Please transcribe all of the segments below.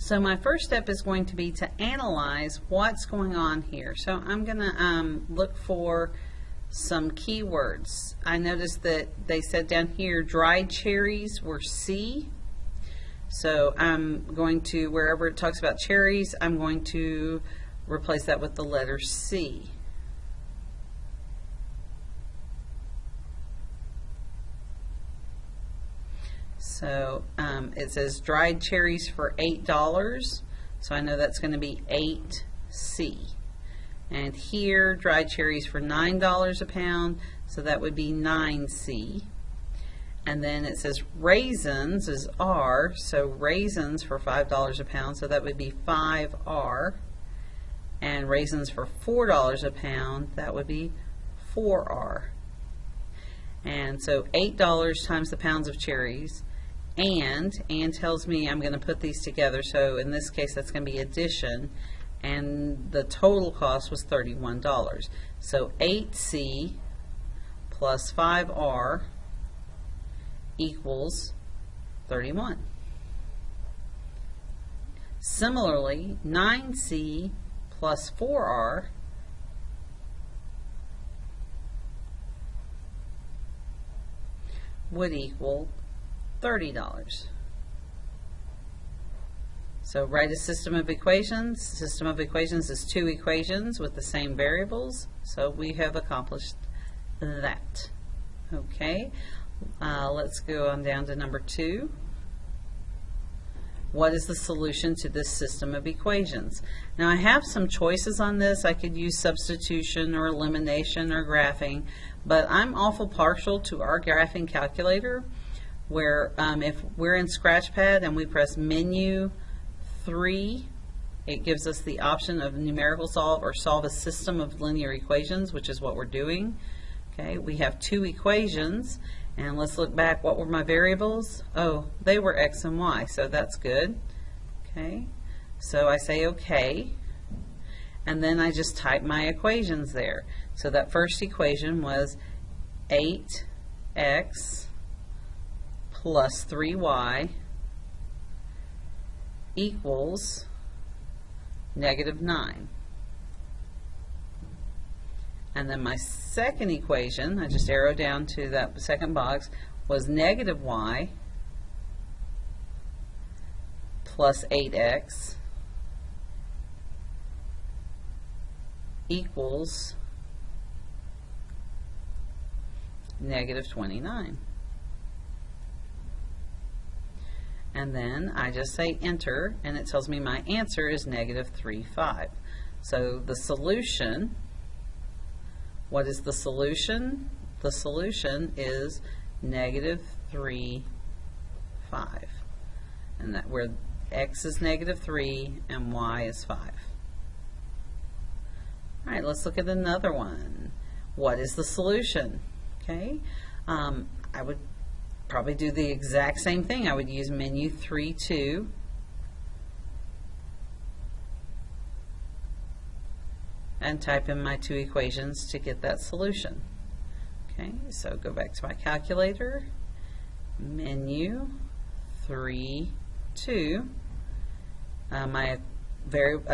So my first step is going to be to analyze what's going on here. So I'm going to look for some keywords. I noticed that they said down here dried cherries were C. So I'm going to, wherever it talks about cherries, I'm going to replace that with the letter C. So it says dried cherries for $8, so I know that's going to be 8C. And here, dried cherries for $9 a pound, so that would be 9C. And then it says raisins is R, so raisins for $5 a pound, so that would be 5R. And raisins for $4 a pound, that would be 4R. And so $8 times the pounds of cherries, and tells me I'm going to put these together, so in this case that's going to be addition, and the total cost was $31. So 8C plus 5R equals 31. Similarly, 9C plus 4R would equal $30. So write a system of equations. System of equations is two equations with the same variables. So we have accomplished that. Okay, let's go on down to number 2. What is the solution to this system of equations? Now I have some choices on this. I could use substitution or elimination or graphing, but I'm awful partial to our graphing calculator, where if we're in Scratchpad and we press menu 3, it gives us the option of numerical solve or solve a system of linear equations, which is what we're doing. Okay, we have 2 equations, and let's look back. What were my variables? Oh, they were x and y, so that's good. Okay, so I say okay, and then I just type my equations there. So that first equation was 8x plus 3y equals -9. And then my second equation, I just arrow down to that second box, was -y plus 8x equals -29. And then I just say enter, and it tells me my answer is -3,5. So the solution, what is the solution? The solution is -3,5. And that where x is -3 and y is 5. All right, let's look at another one. What is the solution? Okay, I would probably do the exact same thing. I would use menu 3-2, and type in my 2 equations to get that solution. Okay, so go back to my calculator, menu 3-2. I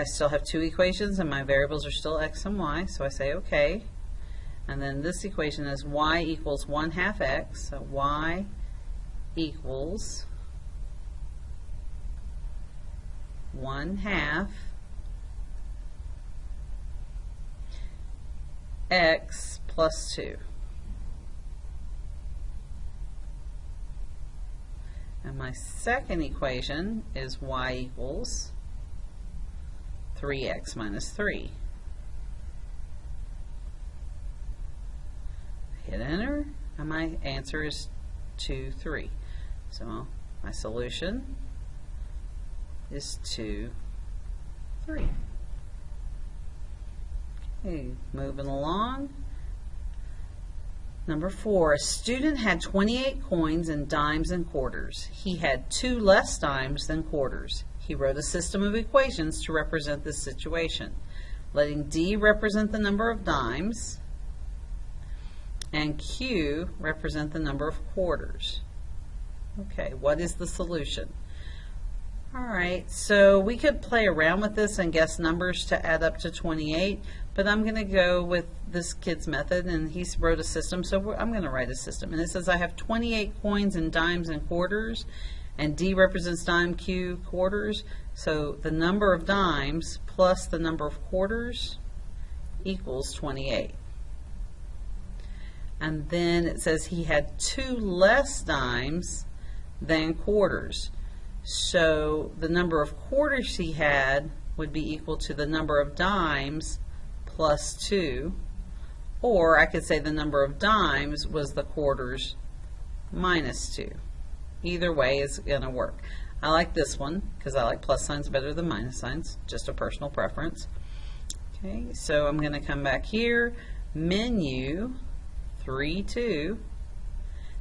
still have 2 equations and my variables are still x and y, so I say okay. And then this equation is y equals 1/2 x, so y equals 1/2 x plus 2. And my second equation is y equals 3x minus 3. Hit enter, and my answer is 2, 3. So my solution is 2, 3. Okay, moving along. Number 4, a student had 28 coins in dimes and quarters. He had 2 less dimes than quarters. He wrote a system of equations to represent this situation, letting D represent the number of dimes and Q represent the number of quarters. Okay, what is the solution? All right, so we could play around with this and guess numbers to add up to 28, but I'm going to go with this kid's method, and he wrote a system, so I'm going to write a system. And it says I have 28 coins in dimes and quarters, and D represents dime, Q quarters, so the number of dimes plus the number of quarters equals 28. And then it says he had 2 less dimes than quarters. So the number of quarters he had would be equal to the number of dimes plus 2, or I could say the number of dimes was the quarters minus 2. Either way is going to work. I like this one because I like plus signs better than minus signs, just a personal preference. Okay, so I'm going to come back here, menu 3, 2.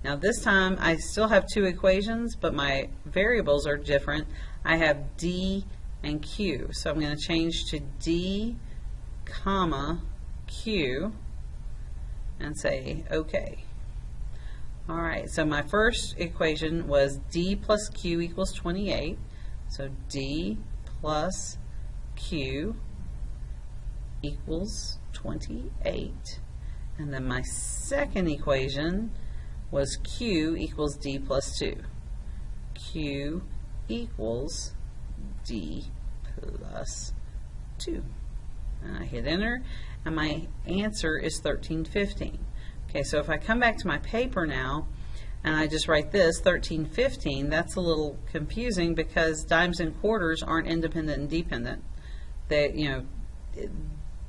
Now this time I still have 2 equations, but my variables are different. I have D and Q, so I'm going to change to D, comma, Q, and say OK. All right, so my first equation was D plus Q equals 28, so D plus Q equals 28. And then my second equation was Q equals D plus 2. Q equals D plus 2. And I hit enter, and my answer is 1315. Okay, so if I come back to my paper now, and I just write this, 1315, that's a little confusing because dimes and quarters aren't independent and dependent. They,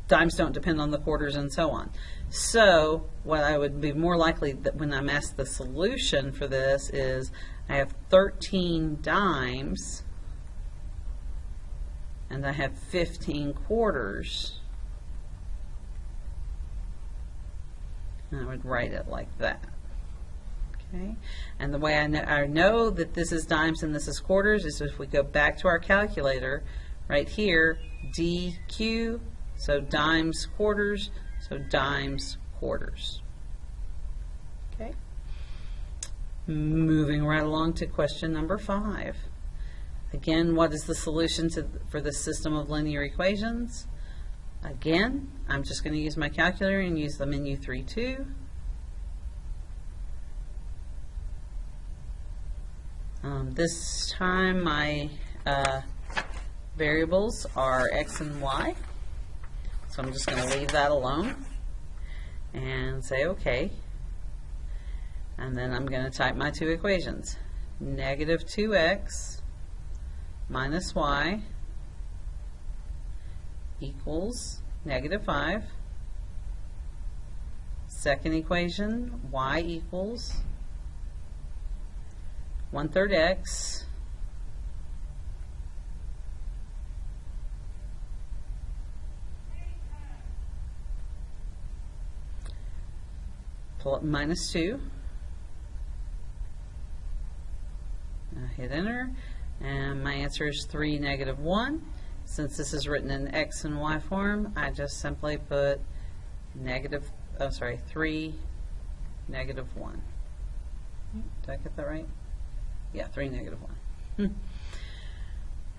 dimes don't depend on the quarters and so on. So what I would be more likely that when I'm asked the solution for this is I have 13 dimes and I have 15 quarters. And I would write it like that. Okay, and the way I know that this is dimes and this is quarters is if we go back to our calculator right here, DQ, so dimes quarters, so dimes quarters. Okay, moving right along to question number 5. Again, what is the solution for this system of linear equations? Again, I'm just going to use my calculator and use the menu 3, 2. This time my variables are x and y, so I'm just going to leave that alone and say OK. And then I'm going to type my 2 equations. Negative 2x minus y equals negative 5. Second equation, y equals 1/3 x minus 2. I hit enter, and my answer is 3, negative 1. Since this is written in x and y form, I just simply put 3, negative 1. Did I get that right? Yeah, 3, negative 1.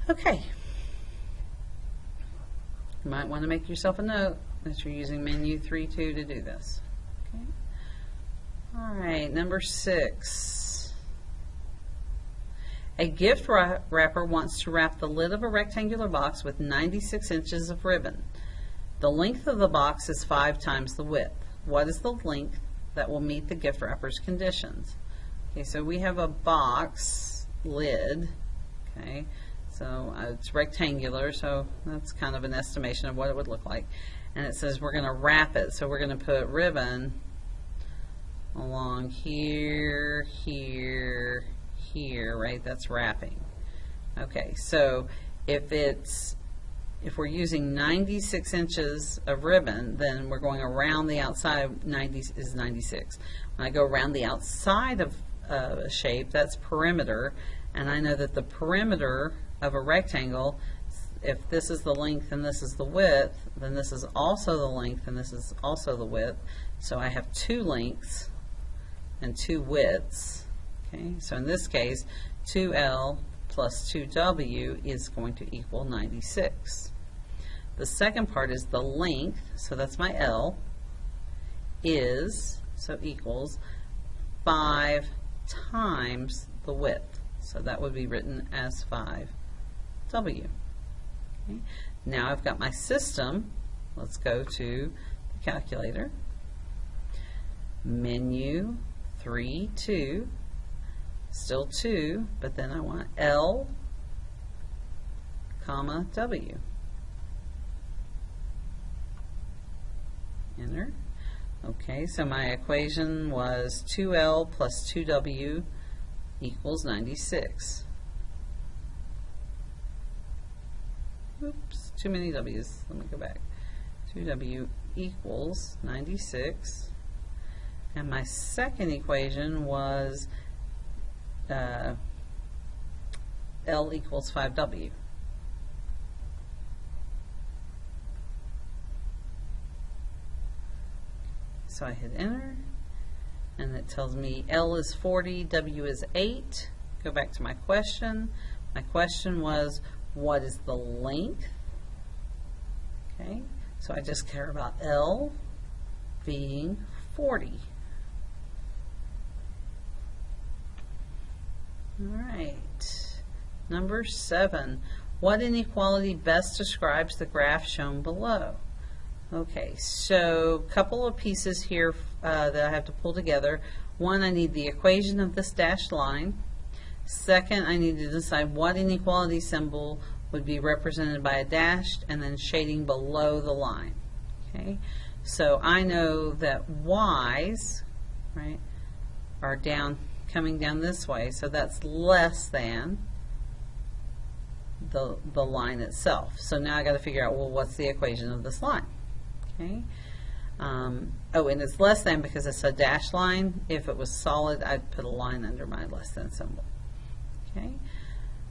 Okay. You might want to make yourself a note that you're using menu 3, 2 to do this. Okay. All right, number 6. A gift wrapper wants to wrap the lid of a rectangular box with 96 inches of ribbon. The length of the box is 5 times the width. What is the length that will meet the gift wrapper's conditions? Okay, so we have a box lid, okay, so it's rectangular, so that's kind of an estimation of what it would look like. And it says we're going to wrap it, so we're going to put ribbon along here, here, here, right? That's wrapping. Okay, so if we're using 96 inches of ribbon, then we're going around the outside. 90 is 96. When I go around the outside of a shape, that's perimeter, and I know that the perimeter of a rectangle, if this is the length and this is the width, then this is also the length and this is also the width. So I have 2 lengths and 2 widths. Okay, so in this case, 2L plus 2w is going to equal 96. The second part is the length, so that's my L, is, so equals 5 times the width. So that would be written as 5w. Okay. Now I've got my system. Let's go to the calculator. Menu 3, 2, still 2, but then I want L, comma, W. Enter. Okay, so my equation was 2L plus 2W equals 96. Oops, too many W's. Let me go back. 2W equals 96. And my second equation was L equals 5W. So I hit enter, and it tells me L is 40, W is 8. Go back to my question. My question was, what is the length? Okay, so I just care about L being 40. All right, number 7. What inequality best describes the graph shown below? Okay, so a couple of pieces here that I have to pull together. One, I need the equation of this dashed line. Second, I need to decide what inequality symbol would be represented by a dashed and then shading below the line. Okay, so I know that y's, right, are coming down this way, so that's less than the line itself. So now I got to figure out, well, what's the equation of this line? Okay. Oh, and it's less than because it's a dashed line. If it was solid, I'd put a line under my less than symbol. Okay.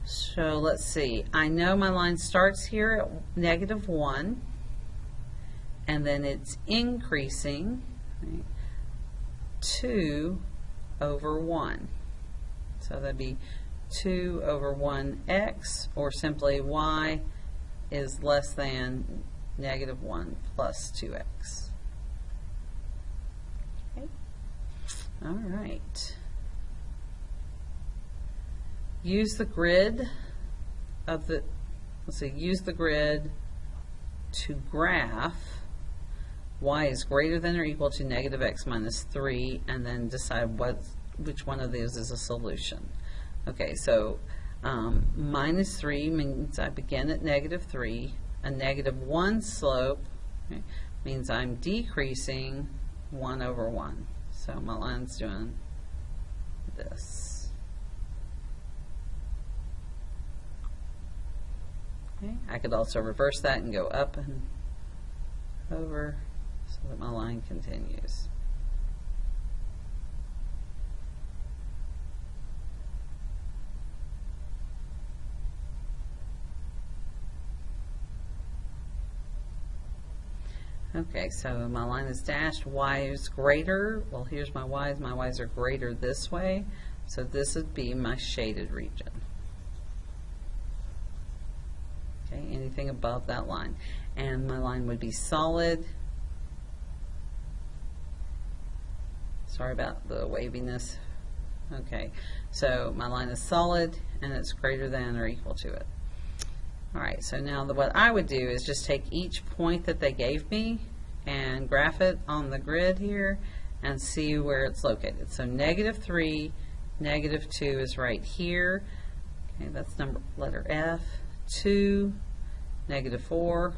So let's see. I know my line starts here at -1, and then it's increasing, right, 2 over 1. So that'd be 2 over 1x, or simply y is less than -1 plus 2x. Okay. All right. Use the grid of the, use the grid to graph y is greater than or equal to -x minus 3, and then decide which one of these is a solution. Okay, so -3 means I begin at -3. A -1 slope, okay, means I'm decreasing 1 over 1. So my line's doing this. Okay, I could also reverse that and go up and over so that my line continues. Okay, so my line is dashed, y is greater. Well, here's my y's. My y's are greater this way, so this would be my shaded region. Okay, anything above that line. And my line would be solid. Sorry about the waviness. Okay, so my line is solid, and it's greater than or equal to it. All right, so now what I would do is just take each point that they gave me and graph it on the grid here and see where it's located. So -3, -2 is right here. Okay, that's letter F. 2, -4,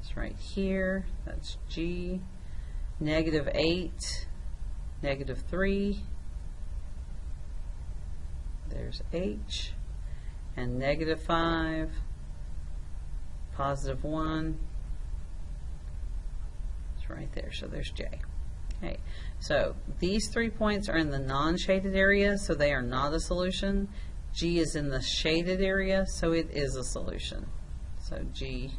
it's right here. That's G. -8, -3, there's H. And -5, +1, it's right there, so there's J. Okay, so these 3 points are in the non-shaded area, so they are not a solution. G is in the shaded area, so it is a solution. So G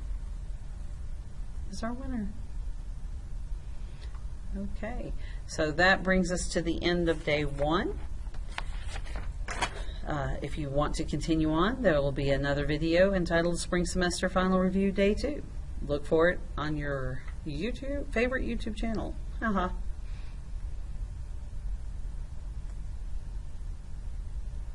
is our winner. Okay, so that brings us to the end of day 1. if you want to continue on, there will be another video entitled Spring Semester Final Review Day 2. Look for it on your favorite YouTube channel. Haha.